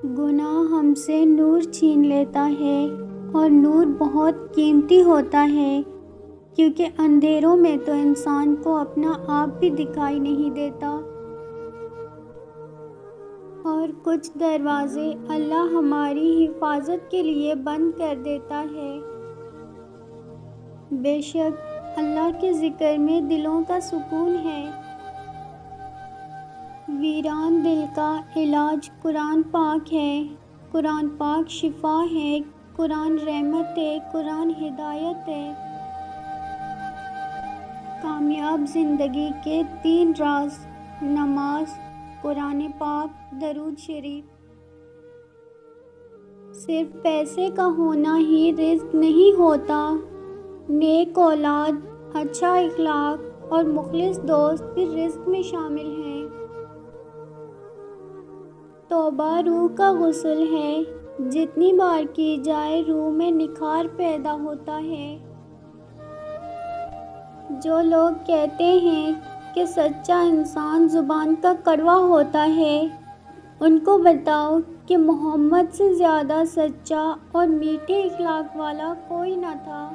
گناہ ہم سے نور چھین لیتا ہے، اور نور بہت قیمتی ہوتا ہے، کیونکہ اندھیروں میں تو انسان کو اپنا آپ بھی دکھائی نہیں دیتا۔ اور کچھ دروازے اللہ ہماری حفاظت کے لیے بند کر دیتا ہے۔ بے شک اللہ کے ذکر میں دلوں کا سکون ہے۔ ویران دل کا علاج قرآن پاک ہے۔ قرآن پاک شفا ہے، قرآن رحمت ہے، قرآن ہدایت ہے۔ کامیاب زندگی کے 3 راز: نماز، قرآن پاک، درود شریف۔ صرف پیسے کا ہونا ہی رزق نہیں ہوتا، نیک اولاد، اچھا اخلاق اور مخلص دوست بھی رزق میں شامل ہیں۔ توبہ روح کا غسل ہے، جتنی بار کی جائے روح میں نکھار پیدا ہوتا ہے۔ جو لوگ کہتے ہیں کہ سچا انسان زبان کا کڑوا ہوتا ہے، ان کو بتاؤ کہ محمد سے زیادہ سچا اور میٹھے اخلاق والا کوئی نہ تھا۔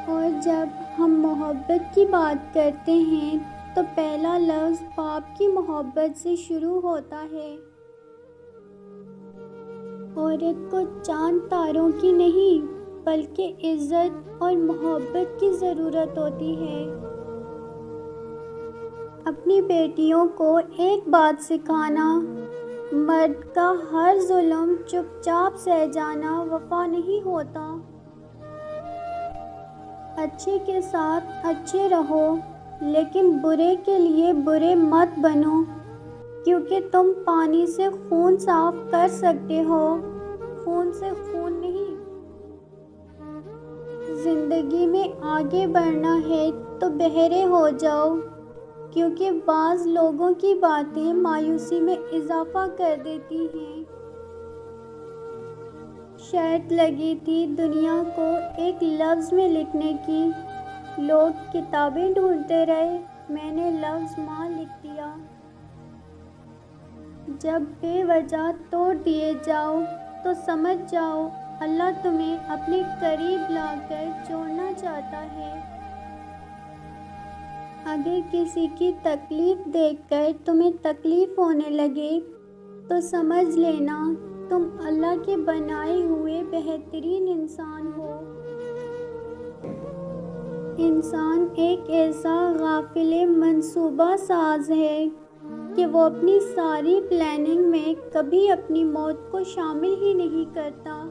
اور جب ہم محبت کی بات کرتے ہیں تو پہلا لفظ باپ کی محبت سے شروع ہوتا ہے۔ عورت کو چاند تاروں کی نہیں بلکہ عزت اور محبت کی ضرورت ہوتی ہے۔ اپنی بیٹیوں کو ایک بات سکھانا: مرد کا ہر ظلم چپ چاپ سہ جانا وفا نہیں ہوتا۔ اچھے کے ساتھ اچھے رہو، لیکن برے کے لیے برے مت بنو، کیونکہ تم پانی سے خون صاف کر سکتے ہو، خون سے خون نہیں۔ زندگی میں آگے بڑھنا ہے تو بہرے ہو جاؤ، کیونکہ بعض لوگوں کی باتیں مایوسی میں اضافہ کر دیتی ہیں۔ شرط لگی تھی دنیا کو ایک لفظ میں لکھنے کی، لوگ کتابیں ڈھونڈتے رہے، میں نے لفظ ماں لکھ دیا۔ جب بے وجہ توڑ دیے جاؤ تو سمجھ جاؤ اللہ تمہیں اپنے قریب لا کر جوڑنا چاہتا ہے۔ اگر کسی کی تکلیف دیکھ کر تمہیں تکلیف ہونے لگے تو سمجھ لینا تم اللہ کے بنائے ہوئے بہترین انسان ہو۔ انسان ایک ایسا غافل منصوبہ ساز ہے کہ وہ اپنی ساری پلاننگ میں کبھی اپنی موت کو شامل ہی نہیں کرتا۔